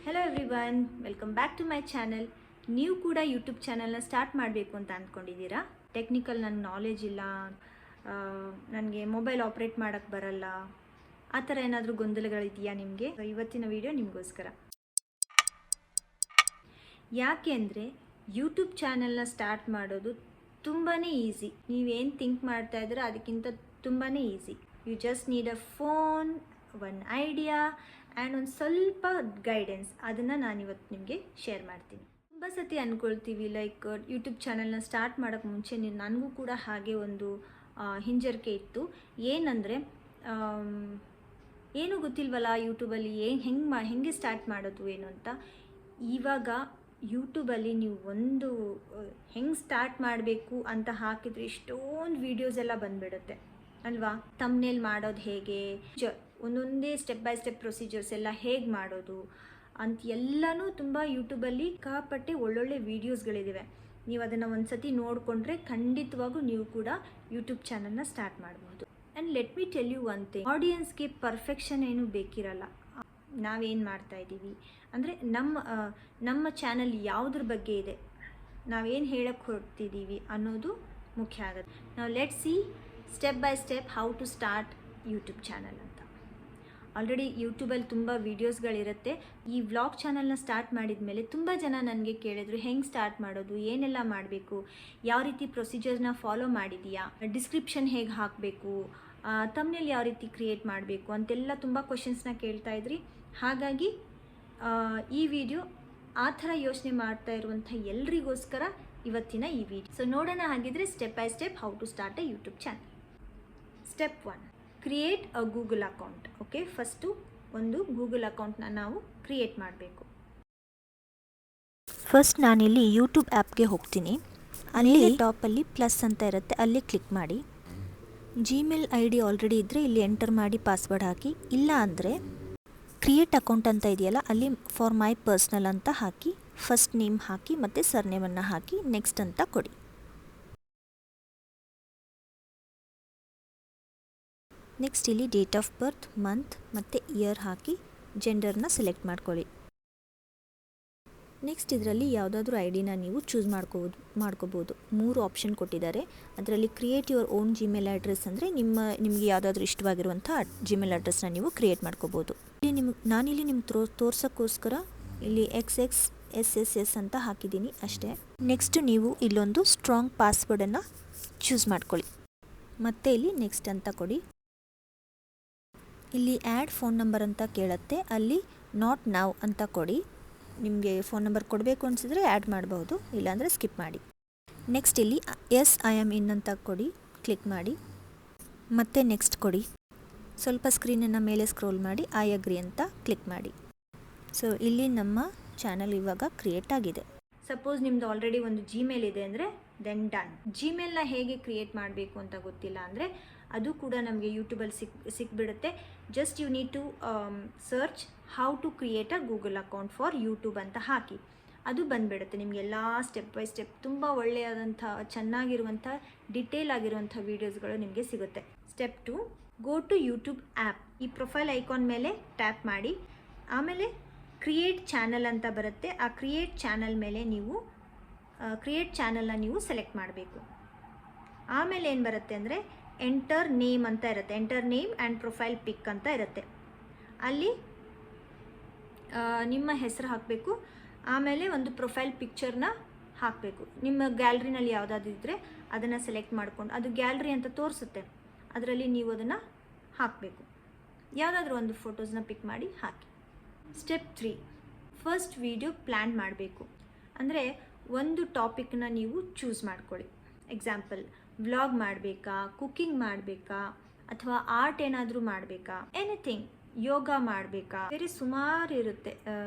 Hello everyone, welcome back to my channel. ನೀವು ಕೂಡ YouTube ಚಾನಲ್ನ ಸ್ಟಾರ್ಟ್ ಮಾಡಬೇಕು ಅಂತ ಅಂದ್ಕೊಂಡಿದ್ದೀರಾ? ಟೆಕ್ನಿಕಲ್ ನನ್ನ ನಾಲೆಜ್ ಇಲ್ಲ, ನನಗೆ ಮೊಬೈಲ್ ಆಪ್ರೇಟ್ ಮಾಡೋಕ್ಕೆ ಬರಲ್ಲ, ಆ ಥರ ಏನಾದರೂ ಗೊಂದಲಗಳಿದೆಯಾ ನಿಮಗೆ? ಇವತ್ತಿನ ವಿಡಿಯೋ ನಿಮಗೋಸ್ಕರ. ಯಾಕೆ ಅಂದರೆ ಯೂಟ್ಯೂಬ್ ಚಾನಲ್ನ ಸ್ಟಾರ್ಟ್ ಮಾಡೋದು ತುಂಬಾ ಈಸಿ. ನೀವೇನು ಥಿಂಕ್ ಮಾಡ್ತಾ ಇದ್ದೀರಾ ಅದಕ್ಕಿಂತ ತುಂಬಾ easy. You just need a phone, one idea and ಒಂದು ಸ್ವಲ್ಪ ಗೈಡೆನ್ಸ್. ಅದನ್ನು ನಾನಿವತ್ತು ನಿಮಗೆ ಶೇರ್ ಮಾಡ್ತೀನಿ. ತುಂಬ ಸತಿ ಅಂದ್ಕೊಳ್ತೀವಿ ಲೈಕ್ ಯೂಟ್ಯೂಬ್ ಚಾನಲ್ನ ಸ್ಟಾರ್ಟ್ ಮಾಡೋಕ್ಕೆ ಮುಂಚೆ ನನಗೂ ಕೂಡ ಹಾಗೆ ಒಂದು ಹಿಂಜರಿಕೆ ಇತ್ತು. ಏನಂದರೆ ಏನೂ ಗೊತ್ತಿಲ್ವಲ್ಲ ಯೂಟ್ಯೂಬಲ್ಲಿ ಹೆಂಗೆ ಸ್ಟಾರ್ಟ್ ಮಾಡೋದು ಏನು ಅಂತ. ಇವಾಗ ಯೂಟ್ಯೂಬಲ್ಲಿ ನೀವು ಒಂದು ಹೆಂಗೆ ಸ್ಟಾರ್ಟ್ ಮಾಡಬೇಕು ಅಂತ ಹಾಕಿದರೆ ಎಷ್ಟೊಂದು ವೀಡಿಯೋಸ್ ಎಲ್ಲ ಬಂದುಬಿಡುತ್ತೆ ಅಲ್ವಾ? ತಮ್ನೇಲ್ ಮಾಡೋದು ಹೇಗೆ, ಒಂದೊಂದೇ ಸ್ಟೆಪ್ ಬೈ ಸ್ಟೆಪ್ ಪ್ರೊಸೀಜರ್ಸ್ ಎಲ್ಲ ಹೇಗೆ ಮಾಡೋದು ಅಂತ ಎಲ್ಲನೂ ತುಂಬ ಯೂಟ್ಯೂಬಲ್ಲಿ ಕಾಪಟ್ಟೆ ಒಳ್ಳೊಳ್ಳೆ ವೀಡಿಯೋಸ್ಗಳಿವೆ. ನೀವು ಅದನ್ನು ಒಂದು ಸತಿ ನೋಡಿಕೊಂಡ್ರೆ ಖಂಡಿತವಾಗೂ ನೀವು ಕೂಡ ಯೂಟ್ಯೂಬ್ ಚಾನಲ್ನ ಸ್ಟಾರ್ಟ್ ಮಾಡ್ಬೋದು. And let me tell you one thing, ಆಡಿಯನ್ಸ್ಗೆ ಪರ್ಫೆಕ್ಷನ್ ಏನೂ ಬೇಕಿರಲ್ಲ. ನಾವೇನು ಮಾಡ್ತಾ ಇದ್ದೀವಿ ಅಂದರೆ ನಮ್ಮ ಚಾನಲ್ ಯಾವುದ್ರ ಬಗ್ಗೆ ಇದೆ, ನಾವೇನು ಹೇಳಕ್ಕೆ ಹೊರಡ್ತಿದ್ದೀವಿ ಅನ್ನೋದು ಮುಖ್ಯ ಆಗುತ್ತೆ. ನಾವು let see step by step how to start YouTube channel ಅಂತ. ಆಲ್ರೆಡಿ ಯೂಟ್ಯೂಬಲ್ಲಿ ತುಂಬ ವೀಡಿಯೋಸ್ಗಳಿರುತ್ತೆ. ಈ ವ್ಲಾಗ್ ಚಾನಲ್ನ ಸ್ಟಾರ್ಟ್ ಮಾಡಿದ ಮೇಲೆ ತುಂಬ ಜನ ನನಗೆ ಕೇಳಿದ್ರು, ಹೆಂಗೆ ಸ್ಟಾರ್ಟ್ ಮಾಡೋದು, ಏನೆಲ್ಲ ಮಾಡಬೇಕು, ಯಾವ ರೀತಿ ಪ್ರೊಸೀಜರ್ನ ಫಾಲೋ ಮಾಡಿದೀಯಾ, ಡಿಸ್ಕ್ರಿಪ್ಷನ್ ಹೇಗೆ ಹಾಕಬೇಕು, ತಮ್ನೇಲ್ ಯಾವ ರೀತಿ ಕ್ರಿಯೇಟ್ ಮಾಡಬೇಕು ಅಂತೆಲ್ಲ ತುಂಬ ಕ್ವಶನ್ಸ್ನ ಕೇಳ್ತಾ ಇದ್ರಿ. ಹಾಗಾಗಿ ಈ ವಿಡಿಯೋ ಆ ಥರ ಯೋಚನೆ ಮಾಡ್ತಾ ಇರುವಂಥ ಎಲ್ರಿಗೋಸ್ಕರ ಇವತ್ತಿನ ಈ ವಿಡಿಯೋ. ಸೊ ನೋಡೋಣ ಹಾಗಿದ್ರೆ step by step how to start a YouTube channel. Step 1, create a Google account. Okay, first ಒಂದು ಗೂಗಲ್ ಅಕೌಂಟ್ನ ನಾವು ಕ್ರಿಯೇಟ್ ಮಾಡಬೇಕು. ಫಸ್ಟ್ ನಾನಿಲ್ಲಿ ಯೂಟ್ಯೂಬ್ ಆ್ಯಪ್ಗೆ ಹೋಗ್ತೀನಿ. ಅಲ್ಲಿ ಟಾಪಲ್ಲಿ ಪ್ಲಸ್ ಅಂತ ಇರುತ್ತೆ, ಅಲ್ಲಿ ಕ್ಲಿಕ್ ಮಾಡಿ. ಜಿಮೇಲ್ ID ಆಲ್ರೆಡಿ ಇದ್ದರೆ ಇಲ್ಲಿ ಎಂಟರ್ ಮಾಡಿ ಪಾಸ್ವರ್ಡ್ ಹಾಕಿ. ಇಲ್ಲ ಅಂದರೆ ಕ್ರಿಯೇಟ್ ಅಕೌಂಟ್ ಅಂತ ಇದೆಯಲ್ಲ, ಅಲ್ಲಿ ಫಾರ್ ಮೈ ಪರ್ಸ್ನಲ್ ಅಂತ ಹಾಕಿ ಫಸ್ಟ್ ನೇಮ್ ಹಾಕಿ ಮತ್ತು ಸರ್ನೇಮನ್ನು ಹಾಕಿ ನೆಕ್ಸ್ಟ್ ಅಂತ ಕೊಡಿ. ನೆಕ್ಸ್ಟ್ ಇಲ್ಲಿ ಡೇಟ್ ಆಫ್ ಬರ್ತ್, ಮಂತ್ ಮತ್ತು ಇಯರ್ ಹಾಕಿ ಜೆಂಡರ್ನ ಸೆಲೆಕ್ಟ್ ಮಾಡ್ಕೊಳ್ಳಿ. ನೆಕ್ಸ್ಟ್ ಇದರಲ್ಲಿ ಯಾವುದಾದ್ರೂ ಐಡಿನ ನೀವು ಚೂಸ್ ಮಾಡ್ಕೋಬೋದು. 3 ಆಪ್ಷನ್ ಕೊಟ್ಟಿದ್ದಾರೆ. ಅದರಲ್ಲಿ create your own Gmail address ಅಂದರೆ ನಿಮಗೆ ಯಾವುದಾದ್ರೂ ಇಷ್ಟವಾಗಿರುವಂಥ ಜಿಮೇಲ್ ಅಡ್ರೆಸ್ನ ನೀವು ಕ್ರಿಯೇಟ್ ಮಾಡ್ಕೋಬೋದು. ಇಲ್ಲಿ ನಾನಿಲ್ಲಿ ನಿಮ್ಗೆ ತೋರ್ಸೋಕ್ಕೋಸ್ಕರ ಇಲ್ಲಿ XXSSS ಅಂತ ಹಾಕಿದ್ದೀನಿ ಅಷ್ಟೇ. ನೆಕ್ಸ್ಟ್ ನೀವು ಇಲ್ಲೊಂದು ಸ್ಟ್ರಾಂಗ್ ಪಾಸ್ವರ್ಡನ್ನು ಚೂಸ್ ಮಾಡ್ಕೊಳ್ಳಿ. ಮತ್ತು ಇಲ್ಲಿ ನೆಕ್ಸ್ಟ್ ಅಂತ ಕೊಡಿ. ಇಲ್ಲಿ ಆ್ಯಡ್ ಫೋನ್ ನಂಬರ್ ಅಂತ ಕೇಳುತ್ತೆ, ಅಲ್ಲಿ ನಾಟ್ ನೌ ಅಂತ ಕೊಡಿ. ನಿಮಗೆ ಫೋನ್ ನಂಬರ್ ಕೊಡಬೇಕು ಅನಿಸಿದ್ರೆ ಆ್ಯಡ್ ಮಾಡಬಹುದು, ಇಲ್ಲಾಂದರೆ ಸ್ಕಿಪ್ ಮಾಡಿ. ನೆಕ್ಸ್ಟ್ ಇಲ್ಲಿ ಎಸ್ ಐ ಆಮ್ ಇನ್ ಅಂತ ಕೊಡಿ, ಕ್ಲಿಕ್ ಮಾಡಿ. ಮತ್ತೆ ನೆಕ್ಸ್ಟ್ ಕೊಡಿ. ಸ್ವಲ್ಪ ಸ್ಕ್ರೀನನ್ನು ಮೇಲೆ ಸ್ಕ್ರೋಲ್ ಮಾಡಿ ಐ ಅಗ್ರಿ ಅಂತ ಕ್ಲಿಕ್ ಮಾಡಿ. ಸೊ ಇಲ್ಲಿ ನಮ್ಮ ಚಾನಲ್ ಇವಾಗ ಕ್ರಿಯೇಟ್ ಆಗಿದೆ. ಸಪೋಸ್ ನಿಮ್ದು ಆಲ್ರೆಡಿ ಒಂದು ಜಿಮೇಲ್ ಇದೆ ಅಂದರೆ ದೆನ್ ಡನ್. ಜಿಮೇಲ್ನ ಹೇಗೆ ಕ್ರಿಯೇಟ್ ಮಾಡಬೇಕು ಅಂತ ಗೊತ್ತಿಲ್ಲ ಅಂದರೆ ಅದು ಕೂಡ ನಮಗೆ ಯೂಟ್ಯೂಬಲ್ಲಿ ಸಿಕ್ಬಿಡುತ್ತೆ. Just you need to search how to create a Google account for YouTube ಅಂತ ಹಾಕಿ, ಅದು ಬಂದುಬಿಡುತ್ತೆ. ನಿಮಗೆಲ್ಲ ಸ್ಟೆಪ್ ಬೈ ಸ್ಟೆಪ್ ತುಂಬ ಒಳ್ಳೆಯದಂಥ ಚೆನ್ನಾಗಿರುವಂಥ ಡಿಟೇಲ್ ಆಗಿರುವಂಥ ವೀಡಿಯೋಸ್ಗಳು ನಿಮಗೆ ಸಿಗುತ್ತೆ. Step 2, go to YouTube app. ಈ ಪ್ರೊಫೈಲ್ ಐಕಾನ್ ಮೇಲೆ ಟ್ಯಾಪ್ ಮಾಡಿ, ಆಮೇಲೆ ಕ್ರಿಯೇಟ್ ಚಾನಲ್ ಅಂತ ಬರುತ್ತೆ. ಆ ಕ್ರಿಯೇಟ್ ಚಾನಲ್ ಮೇಲೆ ನೀವು ಕ್ರಿಯೇಟ್ ಚಾನಲ್ನ ನೀವು ಸೆಲೆಕ್ಟ್ ಮಾಡಬೇಕು. ಆಮೇಲೆ ಏನು ಬರುತ್ತೆ ಅಂದರೆ ಎಂಟರ್ ನೇಮ್ ಅಂತ ಇರುತ್ತೆ, ಎಂಟರ್ ನೇಮ್ ಆ್ಯಂಡ್ ಪ್ರೊಫೈಲ್ ಪಿಕ್ ಅಂತ ಇರುತ್ತೆ. ಅಲ್ಲಿ ನಿಮ್ಮ ಹೆಸರು ಹಾಕಬೇಕು, ಆಮೇಲೆ ಒಂದು ಪ್ರೊಫೈಲ್ ಪಿಕ್ಚರ್ನ ಹಾಕಬೇಕು. ನಿಮ್ಮ ಗ್ಯಾಲ್ರಿನಲ್ಲಿ ಯಾವುದಾದ್ರು ಇದ್ದರೆ ಅದನ್ನು ಸೆಲೆಕ್ಟ್ ಮಾಡ್ಕೊಂಡು, ಅದು ಗ್ಯಾಲ್ರಿ ಅಂತ ತೋರಿಸುತ್ತೆ, ಅದರಲ್ಲಿ ನೀವು ಅದನ್ನು ಹಾಕಬೇಕು. ಯಾವುದಾದ್ರೂ ಒಂದು ಫೋಟೋಸ್ನ ಪಿಕ್ ಮಾಡಿ ಹಾಕಿ. ಸ್ಟೆಪ್ 3, ಫಸ್ಟ್ ವಿಡಿಯೋ ಪ್ಲ್ಯಾನ್ ಮಾಡಬೇಕು. ಅಂದರೆ ಒಂದು ಟಾಪಿಕ್ನ ನೀವು ಚೂಸ್ ಮಾಡ್ಕೊಳ್ಳಿ. ಎಕ್ಸಾಂಪಲ್, ವ್ಲಾಗ್ ಮಾಡಬೇಕಾ, ಕುಕ್ಕಿಂಗ್ ಮಾಡಬೇಕಾ, ಅಥವಾ ಆರ್ಟ್ ಏನಾದರೂ ಮಾಡಬೇಕಾ, ಎನಿಥಿಂಗ್, ಯೋಗ ಮಾಡಬೇಕಾ, ಬೇರೆ ಸುಮಾರು ಇರುತ್ತೆ.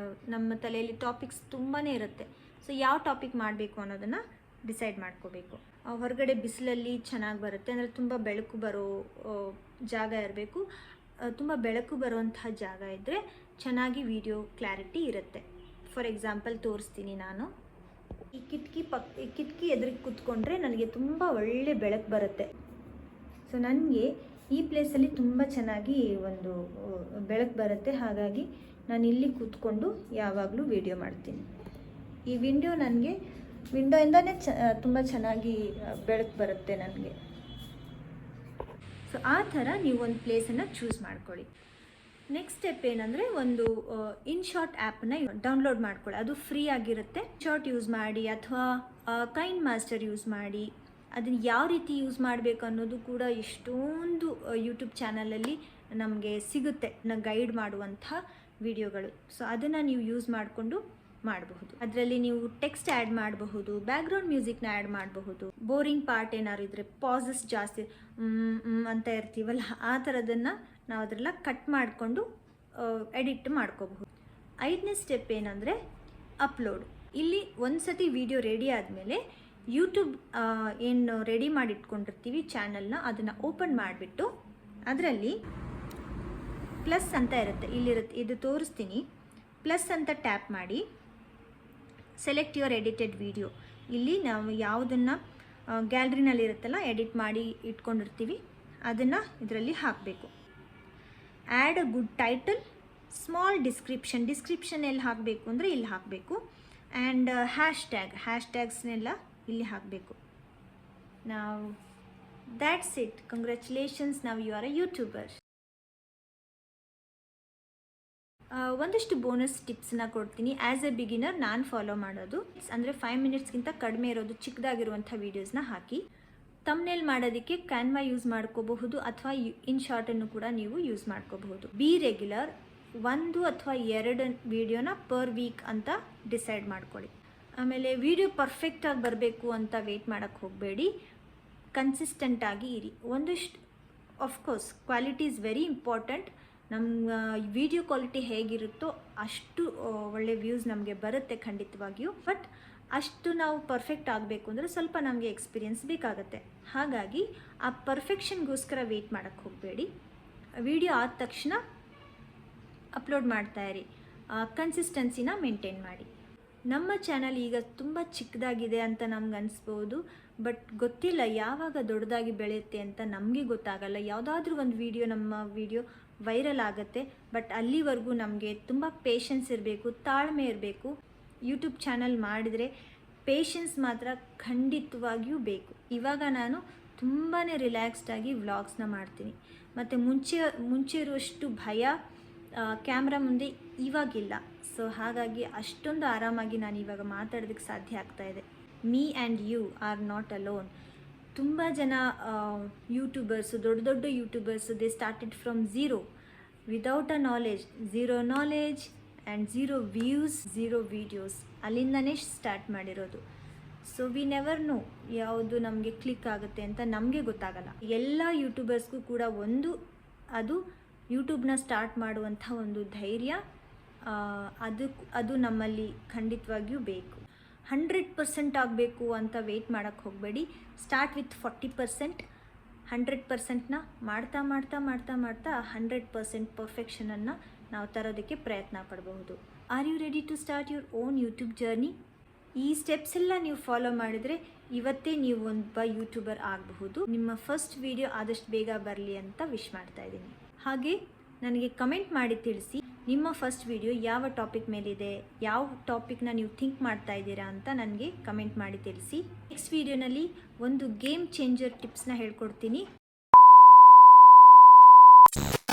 ನಮ್ಮ ತಲೆಯಲ್ಲಿ ಟಾಪಿಕ್ಸ್ ತುಂಬಾ ಇರುತ್ತೆ. ಸೊ ಯಾವ ಟಾಪಿಕ್ ಮಾಡಬೇಕು ಅನ್ನೋದನ್ನು ಡಿಸೈಡ್ ಮಾಡ್ಕೋಬೇಕು. ಹೊರಗಡೆ ಬಿಸಿಲಲ್ಲಿ ಚೆನ್ನಾಗಿ ಬರುತ್ತೆ ಅಂದರೆ ತುಂಬ ಬೆಳಕು ಬರೋ ಜಾಗ ಇರಬೇಕು. ತುಂಬ ಬೆಳಕು ಬರುವಂತಹ ಜಾಗ ಇದ್ದರೆ ಚೆನ್ನಾಗಿ ವಿಡಿಯೋ ಕ್ಲಾರಿಟಿ ಇರುತ್ತೆ. ಫಾರ್ ಎಕ್ಸಾಂಪಲ್ ತೋರಿಸ್ತೀನಿ ನಾನು. ಈ ಕಿಟಕಿ ಎದುರಿಗೆ ಕೂತ್ಕೊಂಡ್ರೆ ನನಗೆ ತುಂಬ ಒಳ್ಳೆ ಬೆಳಕು ಬರುತ್ತೆ. ಸೊ ನನಗೆ ಈ ಪ್ಲೇಸಲ್ಲಿ ತುಂಬ ಚೆನ್ನಾಗಿ ಒಂದು ಬೆಳಕು ಬರುತ್ತೆ. ಹಾಗಾಗಿ ನಾನು ಇಲ್ಲಿ ಕೂತ್ಕೊಂಡು ಯಾವಾಗಲೂ ವಿಡಿಯೋ ಮಾಡ್ತೀನಿ. ಈ ವಿಂಡೋಯಿಂದನೇ ತುಂಬ ಚೆನ್ನಾಗಿ ಬೆಳಕು ಬರುತ್ತೆ ನನಗೆ. ಸೊ ಆ ಥರ ನೀವು ಒಂದು ಪ್ಲೇಸನ್ನು ಚೂಸ್ ಮಾಡ್ಕೊಳ್ಳಿ. ನೆಕ್ಸ್ಟ್ ಸ್ಟೆಪ್ ಏನಂದರೆ ಒಂದು ಇನ್ಶಾಟ್ ಆ್ಯಪನ್ನ ಡೌನ್ಲೋಡ್ ಮಾಡ್ಕೊಳ್ಳಿ. ಅದು ಫ್ರೀ ಆಗಿರುತ್ತೆ. ಶಾರ್ಟ್ ಯೂಸ್ ಮಾಡಿ ಅಥವಾ ಕೈಂಡ್ ಮಾಸ್ಟರ್ ಯೂಸ್ ಮಾಡಿ. ಅದನ್ನು ಯಾವ ರೀತಿ ಯೂಸ್ ಮಾಡಬೇಕು ಅನ್ನೋದು ಕೂಡ ಎಷ್ಟೊಂದು ಯೂಟ್ಯೂಬ್ ಚಾನಲಲ್ಲಿ ನಮಗೆ ಸಿಗುತ್ತೆ, ಗೈಡ್ ಮಾಡುವಂಥ ವಿಡಿಯೋಗಳು. ಸೊ ಅದನ್ನು ನೀವು ಯೂಸ್ ಮಾಡಿಕೊಂಡು ಮಾಡಬಹುದು. ಅದರಲ್ಲಿ ನೀವು ಟೆಕ್ಸ್ಟ್ ಆ್ಯಡ್ ಮಾಡಬಹುದು, ಬ್ಯಾಕ್ಗ್ರೌಂಡ್ ಮ್ಯೂಸಿಕ್ನ ಆ್ಯಡ್ ಮಾಡಬಹುದು. ಬೋರಿಂಗ್ ಪಾರ್ಟ್ ಏನಾದ್ರು ಇದ್ದರೆ ಪಾಸಸ್ ಜಾಸ್ತಿ ಅಂತ ಇರ್ತೀವಲ್ಲ, ಆ ಥರದನ್ನು ನಾವು ಅದರೆಲ್ಲ ಕಟ್ ಮಾಡಿಕೊಂಡು ಎಡಿಟ್ ಮಾಡ್ಕೋಬಹುದು. 5ನೇ ಸ್ಟೆಪ್ ಏನಂದರೆ ಅಪ್ಲೋಡ್. ಇಲ್ಲಿ ಒಂದು ಸತಿ ವಿಡಿಯೋ ರೆಡಿ ಆದಮೇಲೆ ಯೂಟ್ಯೂಬ್ ಏನು ರೆಡಿ ಮಾಡಿ ಇಟ್ಕೊಂಡಿರ್ತೀವಿ ಚಾನಲ್ನ, ಅದನ್ನು ಓಪನ್ ಮಾಡಿಬಿಟ್ಟು ಅದರಲ್ಲಿ ಪ್ಲಸ್ ಅಂತ ಇರುತ್ತೆ, ಇಲ್ಲಿರುತ್ತೆ, ಇದು ತೋರಿಸ್ತೀನಿ. ಪ್ಲಸ್ ಅಂತ ಟ್ಯಾಪ್ ಮಾಡಿ ಸೆಲೆಕ್ಟ್ ಯುವರ್ ಎಡಿಟೆಡ್ ವಿಡಿಯೋ. ಇಲ್ಲಿ ನಾವು ಯಾವುದನ್ನು ಗ್ಯಾಲರಿನಲ್ಲಿ ಇರುತ್ತಲ್ಲ ಎಡಿಟ್ ಮಾಡಿ ಇಟ್ಕೊಂಡಿರ್ತೀವಿ ಅದನ್ನು ಇದರಲ್ಲಿ ಹಾಕಬೇಕು. Add a good title, small description ಎಲ್ಲಿ ಹಾಕಬೇಕು ಅಂದರೆ ಇಲ್ಲಿ ಹಾಕಬೇಕು. ಆ್ಯಂಡ್ ಹ್ಯಾಶ್ಟ್ಯಾಗ್ಸ್ನೆಲ್ಲ ಇಲ್ಲಿ ಹಾಕಬೇಕು. ನಾವು ದ್ಯಾಟ್ಸ್ ಇಟ್. ಕಂಗ್ರ್ಯಾಚುಲೇಷನ್ಸ್, ನಾವು ಯು ಆರ್ ಅ ಯೂಟ್ಯೂಬರ್. ಒಂದಷ್ಟು ಬೋನಸ್ ಟಿಪ್ಸನ್ನ ಕೊಡ್ತೀನಿ. ಆ್ಯಸ್ ಎ ಬಿಗಿನರ್ ನಾನು ಫಾಲೋ ಮಾಡೋದು ಅಂದರೆ 5 ಮಿನಿಟ್ಸ್ಗಿಂತ ಕಡಿಮೆ ಇರೋದು ಚಿಕ್ಕದಾಗಿರುವಂಥ ವೀಡಿಯೋಸ್ನ ಹಾಕಿ. ತಮ್ನೇಲ್ ಮಾಡೋದಕ್ಕೆ ಕ್ಯಾನ್ವಾ ಯೂಸ್ ಮಾಡ್ಕೋಬಹುದು ಅಥವಾ ಇನ್ಶಾರ್ಟನ್ನು ಕೂಡ ನೀವು ಯೂಸ್ ಮಾಡ್ಕೋಬಹುದು. ಬಿ ರೆಗ್ಯುಲರ್, 1 ಅಥವಾ 2 ವೀಡಿಯೋನ ಪರ್ ವೀಕ್ ಅಂತ ಡಿಸೈಡ್ ಮಾಡ್ಕೊಳ್ಳಿ. ಆಮೇಲೆ ವಿಡಿಯೋ ಪರ್ಫೆಕ್ಟಾಗಿ ಬರಬೇಕು ಅಂತ ವೆಯ್ಟ್ ಮಾಡೋಕ್ಕೆ ಹೋಗಬೇಡಿ, ಕನ್ಸಿಸ್ಟೆಂಟಾಗಿ ಇರಿ. ಒಂದಿಷ್ಟು of course quality is very important. ನಮ್ಮ ವಿಡಿಯೋ ಕ್ವಾಲಿಟಿ ಹೇಗಿರುತ್ತೋ ಅಷ್ಟು ಒಳ್ಳೆ ವ್ಯೂಸ್ ನಮಗೆ ಬರುತ್ತೆ ಖಂಡಿತವಾಗಿಯೂ. ಬಟ್ ಅಷ್ಟು ನಾವು ಪರ್ಫೆಕ್ಟ್ ಆಗಬೇಕು ಅಂದರೆ ಸ್ವಲ್ಪ ನಮಗೆ ಎಕ್ಸ್ಪೀರಿಯನ್ಸ್ ಬೇಕಾಗುತ್ತೆ. ಹಾಗಾಗಿ ಆ ಪರ್ಫೆಕ್ಷನ್ಗೋಸ್ಕರ ವೆಯ್ಟ್ ಮಾಡೋಕ್ಕೆ ಹೋಗಬೇಡಿ. ವಿಡಿಯೋ ಆದ ತಕ್ಷಣ ಅಪ್ಲೋಡ್ ಮಾಡ್ತಾಯಿರಿ, ಕನ್ಸಿಸ್ಟೆನ್ಸಿನ ಮೇಂಟೈನ್ ಮಾಡಿ. ನಮ್ಮ ಚಾನಲ್ ಈಗ ತುಂಬ ಚಿಕ್ಕದಾಗಿದೆ ಅಂತ ನಮ್ಗೆ ಅನಿಸ್ಬೋದು, ಬಟ್ ಗೊತ್ತಿಲ್ಲ ಯಾವಾಗ ದೊಡ್ಡದಾಗಿ ಬೆಳೆಯುತ್ತೆ ಅಂತ ನಮಗೆ ಗೊತ್ತಾಗಲ್ಲ. ಯಾವುದಾದ್ರೂ ಒಂದು ನಮ್ಮ ವಿಡಿಯೋ ವೈರಲ್ ಆಗುತ್ತೆ, ಬಟ್ ಅಲ್ಲಿವರೆಗೂ ನಮಗೆ ತುಂಬ ಪೇಷನ್ಸ್ ಇರಬೇಕು, ತಾಳ್ಮೆ ಇರಬೇಕು. ಯೂಟ್ಯೂಬ್ ಚಾನಲ್ ಮಾಡಿದರೆ ಪೇಷನ್ಸ್ ಮಾತ್ರ ಖಂಡಿತವಾಗಿಯೂ ಬೇಕು. ಇವಾಗ ನಾನು ತುಂಬಾ ರಿಲ್ಯಾಕ್ಸ್ಡಾಗಿ ವ್ಲಾಗ್ಸ್ನ ಮಾಡ್ತೀನಿ. ಮತ್ತು ಮುಂಚೆ ಇರುವಷ್ಟು ಭಯ ಕ್ಯಾಮ್ರಾ ಮುಂದೆ ಇವಾಗಿಲ್ಲ. ಸೊ ಹಾಗಾಗಿ ಅಷ್ಟೊಂದು ಆರಾಮಾಗಿ ನಾನು ಇವಾಗ ಮಾತಾಡೋದಕ್ಕೆ ಸಾಧ್ಯ ಆಗ್ತಾಯಿದೆ. Me and you are not alone. ತುಂಬ ಜನ ಯೂಟ್ಯೂಬರ್ಸು, ದೊಡ್ಡ YouTubers, they started from zero, without a knowledge, zero knowledge and zero views, zero videos, ಅಲ್ಲಿಂದನೇ ಸ್ಟಾರ್ಟ್ ಮಾಡಿರೋದು. ಸೊ ವಿ ನೆವರ್ ನೋ ಯಾವುದು ನಮಗೆ ಕ್ಲಿಕ್ ಆಗುತ್ತೆ ಅಂತ ನಮಗೆ ಗೊತ್ತಾಗಲ್ಲ. ಎಲ್ಲ ಯೂಟ್ಯೂಬರ್ಸ್ಗೂ ಕೂಡ ಅದು ಯೂಟ್ಯೂಬ್ನ ಸ್ಟಾರ್ಟ್ ಮಾಡುವಂಥ ಒಂದು ಧೈರ್ಯ, ಅದು ನಮ್ಮಲ್ಲಿ ಖಂಡಿತವಾಗಿಯೂ ಬೇಕು. 100% ಆಗಬೇಕು ಅಂತ ವೆಯ್ಟ್ ಮಾಡೋಕ್ಕೆ ಹೋಗಬೇಡಿ. Start with 40%. 100%ನ ಮಾಡ್ತಾ 100% ಪರ್ಫೆಕ್ಷನನ್ನು ನಾವು ತರೋದಕ್ಕೆ ಪ್ರಯತ್ನ ಪಡಬಹುದು. Are you ready to start your own YouTube journey? ಈ ಸ್ಟೆಪ್ಸ್ ಎಲ್ಲ ನೀವು ಫಾಲೋ ಮಾಡಿದರೆ ಇವತ್ತೇ ನೀವು ಒಬ್ಬ ಯೂಟ್ಯೂಬರ್ ಆಗಬಹುದು. ನಿಮ್ಮ ಫಸ್ಟ್ ವಿಡಿಯೋ ಆದಷ್ಟು ಬೇಗ ಬರಲಿ ಅಂತ ವಿಶ್ ಮಾಡ್ತಾ ಇದ್ದೀನಿ. ಹಾಗೆ ನನಗೆ ಕಮೆಂಟ್ ಮಾಡಿ ತಿಳಿಸಿ ನಿಮ್ಮ ಫಸ್ಟ್ ವಿಡಿಯೋ ಯಾವ ಟಾಪಿಕ್ ಮೇಲಿದೆ, ಯಾವ ಟಾಪಿಕ್ನ ನೀವು ಥಿಂಕ್ ಮಾಡ್ತಾ ಇದ್ದೀರಾ ಅಂತ ನನಗೆ ಕಮೆಂಟ್ ಮಾಡಿ ತಿಳಿಸಿ. ನೆಕ್ಸ್ಟ್ ವಿಡಿಯೋನಲ್ಲಿ ಒಂದು ಗೇಮ್ ಚೇಂಜರ್ ಟಿಪ್ಸ್ನ ಹೇಳ್ಕೊಡ್ತೀನಿ.